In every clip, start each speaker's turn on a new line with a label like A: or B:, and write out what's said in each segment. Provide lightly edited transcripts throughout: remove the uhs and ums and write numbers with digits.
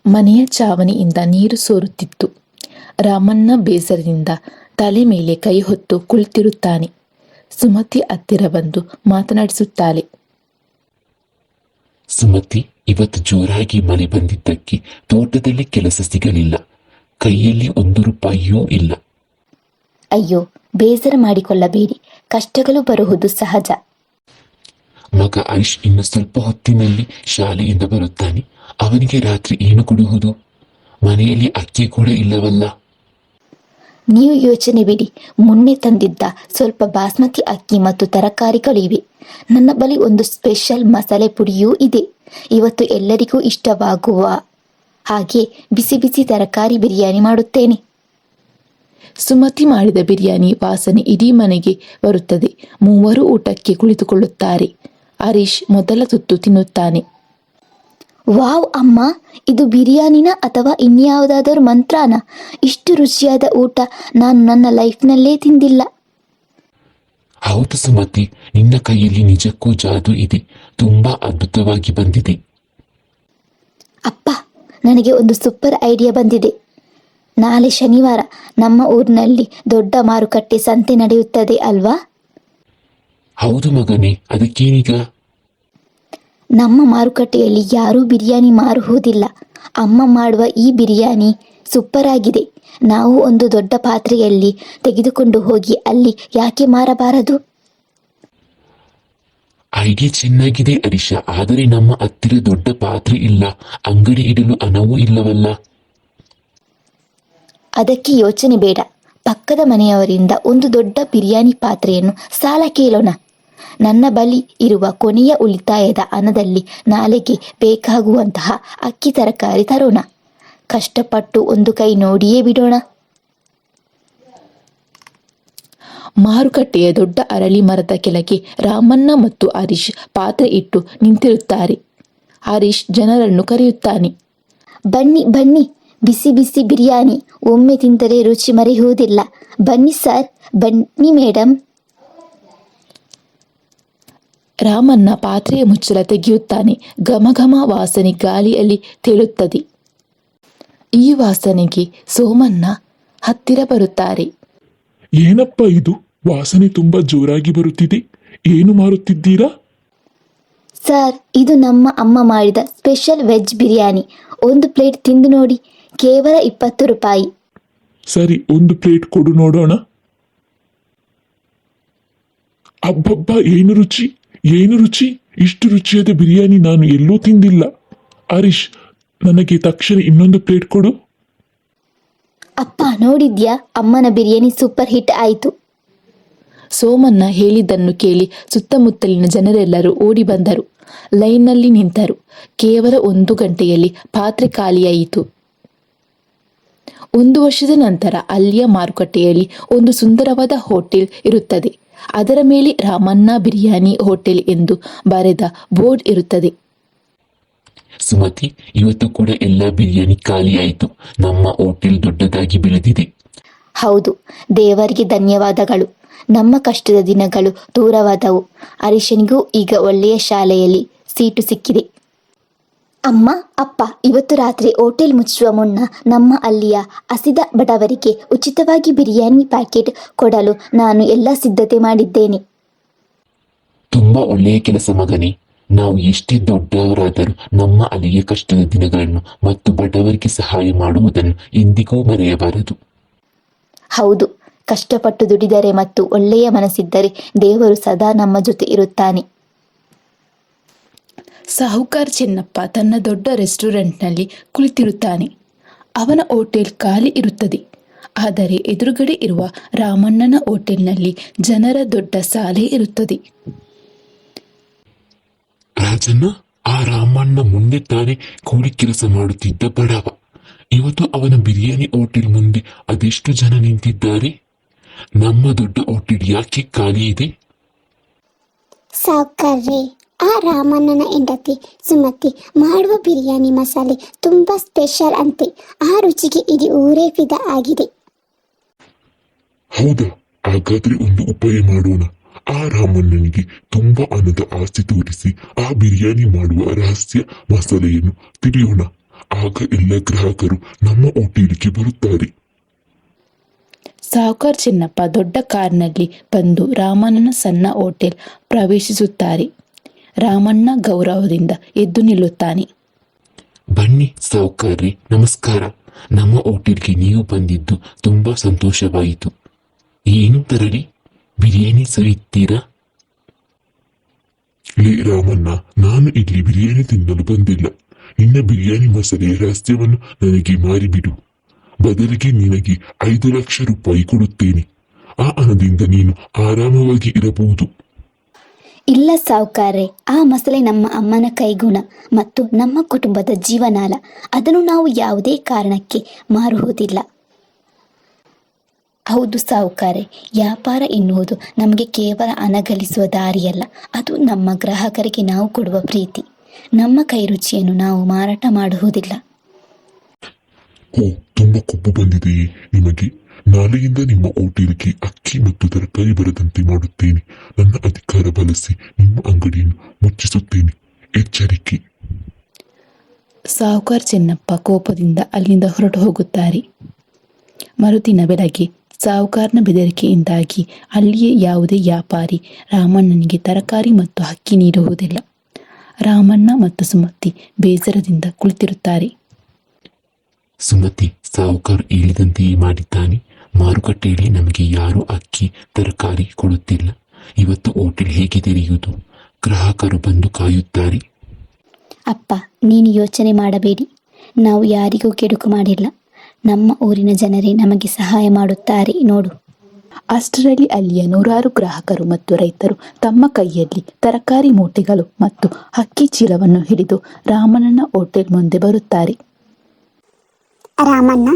A: ಮನೆಯ ಚಾವಣಿಯಿಂದ ನೀರು ಸೋರುತ್ತಿತ್ತು. ರಾಮಣ್ಣ ಬೇಸರದಿಂದ ತಲೆ ಮೇಲೆ ಕೈ ಹೊತ್ತು ಕುಳಿತಿರುತ್ತಾನೆ. ಸುಮತಿ ಹತ್ತಿರ ಬಂದು ಮಾತನಾಡಿಸುತ್ತಾಳೆ.
B: ಸುಮತಿ, ಇವತ್ತು ಜೋರಾಗಿ ಮಳೆ ಬಂದಿದ್ದಕ್ಕೆ ತೋಟದಲ್ಲಿ ಕೆಲಸ ಸಿಗಲಿಲ್ಲ. ಕೈಯಲ್ಲಿ 1 ರೂಪಾಯಿಯೂ ಇಲ್ಲ.
C: ಅಯ್ಯೋ, ಬೇಸರ ಮಾಡಿಕೊಳ್ಳಬೇಡಿ, ಕಷ್ಟಗಳು ಬರುವುದು ಸಹಜ.
B: ಮಗ ಹರೀಶ್ ಇನ್ನು ಸ್ವಲ್ಪ ಹೊತ್ತಿನಲ್ಲಿ ಶಾಲೆಯಿಂದ ಬರುತ್ತಾನೆ. ಅವನಿಗೆ ರಾತ್ರಿ ಏನು ಕೊಡುವುದು? ಮನೆಯಲ್ಲಿ ಅಕ್ಕಿ ಕೂಡ ಇಲ್ಲವಲ್ಲ.
C: ನೀವು ಯೋಚನೆ ಬಿಡಿ, ಮೊನ್ನೆ ತಂದಿದ್ದ ಸ್ವಲ್ಪ ಬಾಸ್ಮತಿ ಅಕ್ಕಿ ಮತ್ತು ತರಕಾರಿಗಳಿವೆ. ನನ್ನ ಬಳಿ ಒಂದು ಸ್ಪೆಷಲ್ ಮಸಾಲೆ ಪುಡಿಯೂ ಇದೆ. ಇವತ್ತು ಎಲ್ಲರಿಗೂ ಇಷ್ಟವಾಗುವ ಹಾಗೆ ಬಿಸಿ ಬಿಸಿ ತರಕಾರಿ ಬಿರಿಯಾನಿ ಮಾಡುತ್ತೇನೆ.
A: ಸುಮತಿ ಮಾಡಿದ ಬಿರಿಯಾನಿ ವಾಸನೆ ಇಡೀ ಮನೆಗೆ ಬರುತ್ತದೆ. ಮೂವರು ಊಟಕ್ಕೆ ಕುಳಿತುಕೊಳ್ಳುತ್ತಾರೆ. ಹರೀಶ್ ಮೊದಲ ತುತ್ತು ತಿನ್ನುತ್ತಾನೆ.
C: ವಾವ್ ಅಮ್ಮ, ಇದು ಬಿರಿಯಾನಿನ ಅಥವಾ ಇನ್ಯಾವುದಾದರೂ ಮಂತ್ರಾನ? ಇಷ್ಟು ರುಚಿಯಾದ ಊಟ ನಾನು ನನ್ನ ಲೈಫ್ನಲ್ಲೇ ತಿಂದಿಲ್ಲ.
B: ಹೌದು ಸುಮತಿ, ನಿನ್ನ ಕೈಯಲ್ಲಿ ನಿಜಕ್ಕೂ ಜಾದು ಇದೆ. ತುಂಬಾ ಅದ್ಭುತವಾಗಿ ಬಂದಿದೆ.
C: ಅಪ್ಪ, ನನಗೆ ಒಂದು ಸೂಪರ್ ಐಡಿಯಾ ಬಂದಿದೆ. ನಾಳೆ ಶನಿವಾರ ನಮ್ಮ ಊರಿನಲ್ಲಿ ದೊಡ್ಡ ಮಾರುಕಟ್ಟೆ ಸಂತೆ ನಡೆಯುತ್ತದೆ ಅಲ್ವಾ?
B: ಹೌದು ಮಗನೇ, ಅದಕ್ಕೇನೀಗ?
C: ನಮ್ಮ ಮಾರುಕಟ್ಟೆಯಲ್ಲಿ ಯಾರೂ ಬಿರಿಯಾನಿ ಮಾರುವುದಿಲ್ಲ. ಅಮ್ಮ ಮಾಡುವ ಈ ಬಿರಿಯಾನಿ ಸೂಪರ್ ಆಗಿದೆ. ನಾವು ಒಂದು ದೊಡ್ಡ ಪಾತ್ರೆಯಲ್ಲಿ ತೆಗೆದುಕೊಂಡು ಹೋಗಿ ಅಲ್ಲಿ ಯಾಕೆ ಮಾರಬಾರದು?
B: ಐಡಿಯಾ ಚೆನ್ನಾಗಿದೆ ಹರೀಶ, ಆದರೆ ನಮ್ಮ ಹತ್ತಿರ ದೊಡ್ಡ ಪಾತ್ರೆ ಇಲ್ಲ. ಅಂಗಡಿ ಇಡಲು ಹಣವೂ ಇಲ್ಲವಲ್ಲ.
C: ಅದಕ್ಕೆ ಯೋಚನೆ ಬೇಡ. ಪಕ್ಕದ ಮನೆಯವರಿಂದ ಒಂದು ದೊಡ್ಡ ಬಿರಿಯಾನಿ ಪಾತ್ರೆಯನ್ನು ಸಾಲ ಕೇಳೋಣ. ನನ್ನ ಬಳಿ ಇರುವ ಕೊನೆಯ ಉಳಿತಾಯದ ಹಣದಲ್ಲಿ ನಾಳೆಗೆ ಬೇಕಾಗುವಂತಹ ಅಕ್ಕಿ ತರಕಾರಿ ತರೋಣ. ಕಷ್ಟಪಟ್ಟು ಒಂದು ಕೈ ನೋಡಿಯೇ ಬಿಡೋಣ.
A: ಮಾರುಕಟ್ಟೆಯ ದೊಡ್ಡ ಅರಳಿ ಮರದ ಕೆಳಗೆ ರಾಮಣ್ಣ ಮತ್ತು ಹರೀಶ್ ಪಾತ್ರೆ ಇಟ್ಟು ನಿಂತಿರುತ್ತಾರೆ. ಹರೀಶ್ ಜನರನ್ನು ಕರೆಯುತ್ತಾನೆ.
C: ಬನ್ನಿ ಬನ್ನಿ, ಬಿಸಿ ಬಿಸಿ ಬಿರಿಯಾನಿ ಒಮ್ಮೆ ತಿಂದರೆ ರುಚಿ ಮರೆಯುವುದಿಲ್ಲ. ಬನ್ನಿ ಸರ್, ಬನ್ನಿ ಮೇಡಮ್.
A: ರಾಮಣ್ಣ ಪಾತ್ರೆಯ ಮುಚ್ಚಳ ತೆಗೆಯುತ್ತಾನೆ. ಘಮ ಘಮ ವಾಸನೆ ಗಾಳಿಯಲ್ಲಿ ತೇಲುತ್ತದೆ. ಈ ವಾಸನೆಗೆ ಸೋಮಣ್ಣ ಹತ್ತಿರ ಬರುತ್ತಾರೆ.
D: ಏನಪ್ಪ ಇದು? ವಾಸನೆ ತುಂಬಾ ಜೋರಾಗಿ ಬರುತ್ತಿದೆ. ಏನು ಮಾರುತ್ತಿದ್ದೀರಾ?
C: ಸರ್, ಇದು ನಮ್ಮ ಅಮ್ಮ ಮಾಡಿದ ಸ್ಪೆಷಲ್ ವೆಜ್ ಬಿರಿಯಾನಿ. ಒಂದು ಪ್ಲೇಟ್ ತಿಂದು ನೋಡಿ, ಕೇವಲ 20 ರೂಪಾಯಿ.
D: ಸರಿ, ಒಂದು ಪ್ಲೇಟ್ ಕೊಡು ನೋಡೋಣ. ಅಬ್ಬಬ್ಬ, ಏನು ರುಚಿ, ಏನು ರುಚಿ! ಇಷ್ಟು ರುಚಿಯಾದ ಬಿರಿಯಾನಿ ನಾನು ಎಲ್ಲೂ ತಿಂದಿಲ್ಲ. ಹರೀಶ್, ನನಗೆ ತಕ್ಷಣ ಇನ್ನೊಂದು ಪ್ಲೇಟ್ ಕೊಡು.
C: ಅಪ್ಪ, ನೋಡಿದ್ಯಾ, ಅಮ್ಮನ ಬಿರಿಯಾನಿ ಸೂಪರ್ ಹಿಟ್ ಆಯಿತು.
A: ಸೋಮಣ್ಣ ಹೇಳಿದ್ದನ್ನು ಕೇಳಿ ಸುತ್ತಮುತ್ತಲಿನ ಜನರೆಲ್ಲರೂ ಓಡಿ ಬಂದರು. ಲೈನ್ನಲ್ಲಿ ನಿಂತರು. ಕೇವಲ 1 ಗಂಟೆಯಲ್ಲಿ ಪಾತ್ರೆ ಖಾಲಿಯಾಯಿತು. 1 ವರ್ಷದ ನಂತರ ಅಲ್ಲಿಯ ಮಾರುಕಟ್ಟೆಯಲ್ಲಿ ಒಂದು ಸುಂದರವಾದ ಹೋಟೆಲ್ ಇರುತ್ತದೆ. ಅದರ ಮೇಲೆ ರಾಮಣ್ಣ ಬಿರಿಯಾನಿ ಹೋಟೆಲ್ ಎಂದು ಬರೆದ ಬೋರ್ಡ್ ಇರುತ್ತದೆ.
B: ಸುಮತಿ, ಇವತ್ತು ಕೂಡ ಎಲ್ಲ ಬಿರಿಯಾನಿ ಖಾಲಿಯಾಯಿತು. ನಮ್ಮ ಹೋಟೆಲ್ ದೊಡ್ಡದಾಗಿ ಬೆಳೆದಿದೆ.
C: ಹೌದು, ದೇವರಿಗೆ ಧನ್ಯವಾದಗಳು. ನಮ್ಮ ಕಷ್ಟದ ದಿನಗಳು ದೂರವಾದವು. ಹರೀಶನಿಗೂ ಈಗ ಒಳ್ಳೆಯ ಶಾಲೆಯಲ್ಲಿ ಸೀಟು ಸಿಕ್ಕಿದೆ. ಅಮ್ಮ, ಅಪ್ಪ, ಇವತ್ತು ರಾತ್ರಿ ಹೋಟೆಲ್ ಮುಚ್ಚುವ ಮುನ್ನ ನಮ್ಮ ಅಲ್ಲಿಯ ಹಸಿದ ಬಡವರಿಗೆ ಉಚಿತವಾಗಿ ಬಿರಿಯಾನಿ ಪ್ಯಾಕೆಟ್ ಕೊಡಲು ನಾನು ಎಲ್ಲ ಸಿದ್ಧತೆ ಮಾಡಿದ್ದೇನೆ.
B: ತುಂಬಾ ಒಳ್ಳೆಯ ಕೆಲಸ ಮಗನೇ. ನಾವು ಎಷ್ಟೇ ದೊಡ್ಡವರಾದರೂ ನಮ್ಮ ಅಲ್ಲಿಯ ಕಷ್ಟದ ದಿನಗಳನ್ನು ಮತ್ತು ಬಡವರಿಗೆ ಸಹಾಯ ಮಾಡುವುದನ್ನು ಎಂದಿಗೂ ಮರೆಯಬಾರದು.
C: ಹೌದು, ಕಷ್ಟಪಟ್ಟು ದುಡಿದರೆ ಮತ್ತು ಒಳ್ಳೆಯ ಮನಸ್ಸಿದ್ದರೆ ದೇವರು ಸದಾ ನಮ್ಮ ಜೊತೆ ಇರುತ್ತಾನೆ.
A: ಸಾಹುಕಾರ್ ಚೆನ್ನಪ್ಪ ತನ್ನ ದೊಡ್ಡ ರೆಸ್ಟೋರೆಂಟ್ನಲ್ಲಿ ಕುಳಿತಿರುತ್ತಾನೆ. ಅವನ ಹೋಟೆಲ್ ಖಾಲಿ ಇರುತ್ತದೆ. ಆದರೆ ಎದುರುಗಡೆ ಇರುವ ರಾಮಣ್ಣನ ಹೋಟೆಲ್ನಲ್ಲಿ ಜನರ ದೊಡ್ಡ ಸಾಲೆ ಇರುತ್ತದೆ.
B: ರಾಜಣ್ಣ, ಆ ರಾಮಣ್ಣ ಮುಂದೆ ತಾನೇ ಕೂಲಿ ಕೆಲಸ ಮಾಡುತ್ತಿದ್ದ ಬಡವ. ಇವತ್ತು ಅವನ ಬಿರಿಯಾನಿ ಹೋಟೆಲ್ ಮುಂದೆ ಅದೆಷ್ಟು ಜನ ನಿಂತಿದ್ದಾರೆ. ನಮ್ಮ ದೊಡ್ಡ ಹೋಟೆಲ್ ಯಾಕೆ ಖಾಲಿ ಇದೆ?
E: ಸಾವುಕಾರ್ರೆ, ಆ ರಾಮಣ್ಣನ ಹೆಂಡತಿ ಸುಮತಿ ಮಾಡುವ ಬಿರಿಯಾನಿ ಮಸಾಲೆ ತುಂಬಾ ಸ್ಪೆಷಲ್ ಅಂತೆ. ಆ ರುಚಿಗೆ ಇಡೀ ಊರೇ ಫಿದಾ ಆಗಿದೆ.
D: ಹೌದಾ? ಹಾಗಾದ್ರೆ ಒಂದು ಉಪಾಯ ಮಾಡೋಣ. ಆ ರಾಮಣ್ಣನಿಗೆ ತುಂಬಾ ಹಣದ ಆಸೆ ತೋರಿಸಿ ಆ ಬಿರಿಯಾನಿ ಮಾಡುವ ರಹಸ್ಯ ಮಸಾಲೆಯನ್ನು ತಿಳಿಯೋಣ. ಆಗ ಎಲ್ಲ ಗ್ರಾಹಕರು ನಮ್ಮ ಹೋಟೆಲ್ಗೆ ಬರುತ್ತಾರೆ.
A: ಸಾಹುಕಾರ್ ಚಿನ್ನಪ್ಪ ದೊಡ್ಡ ಕಾರ್ನಲ್ಲಿ ಬಂದು ರಾಮಣ್ಣನ ಸಣ್ಣ ಹೋಟೆಲ್ ಪ್ರವೇಶಿಸುತ್ತಾರೆ. ರಾಮಣ್ಣ ಗೌರವದಿಂದ ಎದ್ದು ನಿಲ್ಲುತ್ತಾನೆ.
B: ಬನ್ನಿ ಸಾಹುಕಾರ್ರೆ, ನಮಸ್ಕಾರ. ನಮ್ಮ ಹೋಟೆಲ್ಗೆ ನೀವು ಬಂದಿದ್ದು ತುಂಬಾ ಸಂತೋಷವಾಯಿತು. ಏನು ತರಲಿ? ಬಿರಿಯಾನಿ ಸವಿಯುತ್ತೀರಾ?
D: ಲೇ ರಾಮಣ್ಣ, ನಾನು ಇಲ್ಲಿ ಬಿರಿಯಾನಿ ತಿನ್ನಲು ಬಂದಿಲ್ಲ. ನಿನ್ನ ಬಿರಿಯಾನಿ ಮಸಾಲೆಯ ರಹಸ್ಯವನ್ನು ನನಗೆ ಮಾರಿಬಿಡು. ಬದಲಿಗೆ ನಿನಗೆ 5 ಲಕ್ಷ ರೂಪಾಯಿ ಕೊಡುತ್ತೇನೆ. ಆ ಹಣದಿಂದ ನೀನು ಆರಾಮವಾಗಿ ಇರಬಹುದು.
C: ಇಲ್ಲ ಸಾವುಕಾರ್ರೆ, ಆ ಮಸಾಲೆ ನಮ್ಮ ಅಮ್ಮನ ಕೈಗುಣ ಮತ್ತು ನಮ್ಮ ಕುಟುಂಬದ ಜೀವನಾಳ. ಅದನ್ನು ನಾವು ಯಾವುದೇ ಕಾರಣಕ್ಕೆ ಮಾರುವುದಿಲ್ಲ. ಹೌದು ಸಾವುಕಾರೆ, ವ್ಯಾಪಾರ ಎನ್ನುವುದು ನಮಗೆ ಕೇವಲ ಹಣ ಗಳಿಸುವ ದಾರಿಯಲ್ಲ, ಅದು ನಮ್ಮ ಗ್ರಾಹಕರಿಗೆ ನಾವು ಕೊಡುವ ಪ್ರೀತಿ. ನಮ್ಮ ಕೈ ರುಚಿಯನ್ನು ನಾವು ಮಾರಾಟ ಮಾಡುವುದಿಲ್ಲ.
D: ಓ, ತುಂಬಾ ಕೊಬ್ಬು ಬಂದಿದೆಯೇ ನಿಮಗೆ? ನಾಳೆಯಿಂದ ನಿಮ್ಮ ಹೋಟೆಲ್ಗೆ ಅಕ್ಕಿ ಮತ್ತು ತರಕಾರಿ ಬರದಂತೆ ಮಾಡುತ್ತೇನೆ. ನನ್ನ ಅಧಿಕಾರ ಬಳಸಿ ನಿಮ್ಮ ಅಂಗಡಿಯನ್ನು ಮುಚ್ಚಿಸುತ್ತೇನೆ. ಎಚ್ಚರಿಕೆ.
A: ಸಾಹುಕಾರ್ ಚಿನ್ನಪ್ಪ ಕೋಪದಿಂದ ಅಲ್ಲಿಂದ ಹೊರಟು ಹೋಗುತ್ತಾರೆ. ಮರುದಿನ ಬೆಳಗ್ಗೆ ಸಾಹುಕಾರನ ಬೆದರಿಕೆಯಿಂದಾಗಿ ಅಲ್ಲಿಯೇ ಯಾವುದೇ ವ್ಯಾಪಾರಿ ರಾಮಣ್ಣನಿಗೆ ತರಕಾರಿ ಮತ್ತು ಅಕ್ಕಿ ನೀಡುವುದಿಲ್ಲ. ರಾಮಣ್ಣ ಮತ್ತು ಸುಮತಿ ಬೇಸರದಿಂದ ಕುಳಿತಿರುತ್ತಾರೆ.
B: ಸುಮತಿ, ಸಾಹುಕಾರ್ ಹೇಳಿದಂತೆಯೇ ಮಾಡಿದ್ದಾನೆ. ಮಾರುಕಟ್ಟೆಯಲ್ಲಿ ನಮಗೆ ಯಾರೂ ಅಕ್ಕಿ ತರಕಾರಿ ಕೊಡುತ್ತಿಲ್ಲ. ಇವತ್ತು ಹೋಟೆಲ್ ಹೇಗೆ ತೆರೆಯುವುದು? ಗ್ರಾಹಕರು ಬಂದು ಕಾಯುತ್ತಾರೆ.
C: ಅಪ್ಪ, ನೀನು ಯೋಚನೆ ಮಾಡಬೇಡಿ. ನಾವು ಯಾರಿಗೂ ಕೆಡುಕು ಮಾಡಿಲ್ಲ. ನಮ್ಮ ಊರಿನ ಜನರೇ ನಮಗೆ ಸಹಾಯ ಮಾಡುತ್ತಾರೆ ನೋಡು.
A: ಅಷ್ಟರಲ್ಲಿ ಅಲ್ಲಿಯ ನೂರಾರು ಗ್ರಾಹಕರು ಮತ್ತು ರೈತರು ತಮ್ಮ ಕೈಯಲ್ಲಿ ತರಕಾರಿ ಮೂಟೆಗಳು ಮತ್ತು ಅಕ್ಕಿ ಚೀಲವನ್ನು ಹಿಡಿದು ರಾಮಣ್ಣನ ಹೋಟೆಲ್ ಮುಂದೆ ಬರುತ್ತಾರೆ.
E: ರಾಮಣ್ಣ,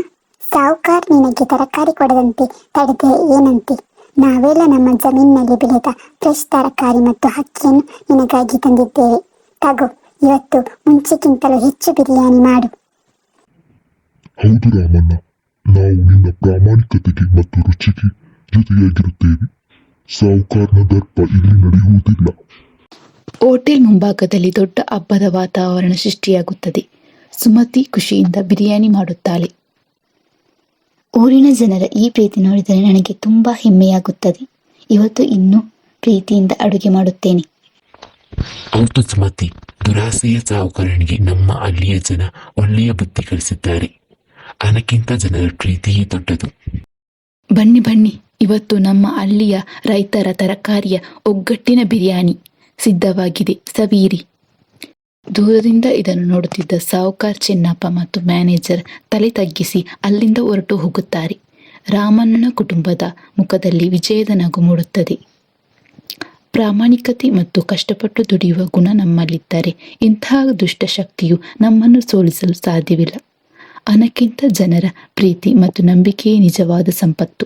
E: ಸಾವುಕಾರ್ ನಿನಗೆ ತರಕಾರಿ ಕೊಡದಂತೆ ತಡೆದೆ ಏನಂತೆ? ನಾವೆಲ್ಲ ನಮ್ಮ ಜಮೀನಿನಲ್ಲಿ ಬೆಳೆದ ಫ್ರೆಶ್ ತರಕಾರಿ ಮತ್ತು ಅಕ್ಕಿಯನ್ನು ನಿನಗಾಗಿ ತಂದಿದ್ದೇವೆ. ತಗೋ, ಇವತ್ತು ಮುಂಚೆಗಿಂತಲೂ ಹೆಚ್ಚು ಬಿರಿಯಾನಿ ಮಾಡು.
D: ಹೌದು ರಾಮಣ್ಣ, ನಾವು ನಿನ್ನ ಪ್ರಾಮಾಣಿಕತೆಗೆ ಮತ್ತು ರುಚಿಗೆ ಜೊತೆಯಾಗಿರುತ್ತೇವೆ. ಸಾಹುಕಾರನ ದರ್ಪ ಇಲ್ಲಿ ನಡೆಯುವುದಿಲ್ಲ.
A: ಹೋಟೆಲ್ ಮುಂಭಾಗದಲ್ಲಿ ದೊಡ್ಡ ಹಬ್ಬದ ವಾತಾವರಣ ಸೃಷ್ಟಿಯಾಗುತ್ತದೆ. ಸುಮತಿ ಖುಷಿಯಿಂದ ಬಿರಿಯಾನಿ ಮಾಡುತ್ತಾಳೆ.
C: ಊರಿನ ಜನರ ಈ ಪ್ರೀತಿ ನೋಡಿದರೆ ನನಗೆ ತುಂಬಾ ಹೆಮ್ಮೆಯಾಗುತ್ತದೆ. ಇವತ್ತು ಇನ್ನೂ ಪ್ರೀತಿಯಿಂದ ಅಡುಗೆ ಮಾಡುತ್ತೇನೆ.
B: ಹೌದು ಸುಮತಿ, ದುರಾಸೆಯ ಸಾಹುಕಾರನಿಗೆ ನಮ್ಮ ಅಲ್ಲಿಯ ಜನ ಒಳ್ಳೆಯ ಬುದ್ಧಿ ಕಲಿಸಿದ್ದಾರೆ. ಹಣಕ್ಕಿಂತ ಜನರ ಪ್ರೀತಿಯೇ ದೊಡ್ಡದು.
A: ಬನ್ನಿ ಬನ್ನಿ, ಇವತ್ತು ನಮ್ಮ ಹಳ್ಳಿಯ ರೈತರ ತರಕಾರಿಯ ಒಗ್ಗಟ್ಟಿನ ಬಿರಿಯಾನಿ ಸಿದ್ಧವಾಗಿದೆ, ಸವಿಯಿರಿ. ದೂರದಿಂದ ಇದನ್ನು ನೋಡುತ್ತಿದ್ದ ಸಾಹುಕಾರ್ ಚಿನ್ನಪ್ಪ ಮತ್ತು ಮ್ಯಾನೇಜರ್ ತಲೆ ತಗ್ಗಿಸಿ ಅಲ್ಲಿಂದ ಹೊರಟು ಹೋಗುತ್ತಾರೆ. ರಾಮಣ್ಣನ ಕುಟುಂಬದ ಮುಖದಲ್ಲಿ ವಿಜಯದ ನಗು ಮೂಡುತ್ತದೆ. ಪ್ರಾಮಾಣಿಕತೆ ಮತ್ತು ಕಷ್ಟಪಟ್ಟು ದುಡಿಯುವ ಗುಣ ನಮ್ಮಲ್ಲಿದ್ದರೆ ಇಂತಹ ದುಷ್ಟ ಶಕ್ತಿಯು ನಮ್ಮನ್ನು ಸೋಲಿಸಲು ಸಾಧ್ಯವಿಲ್ಲ. ಹಣಕ್ಕಿಂತ ಜನರ ಪ್ರೀತಿ ಮತ್ತು ನಂಬಿಕೆಯೇ ನಿಜವಾದ ಸಂಪತ್ತು.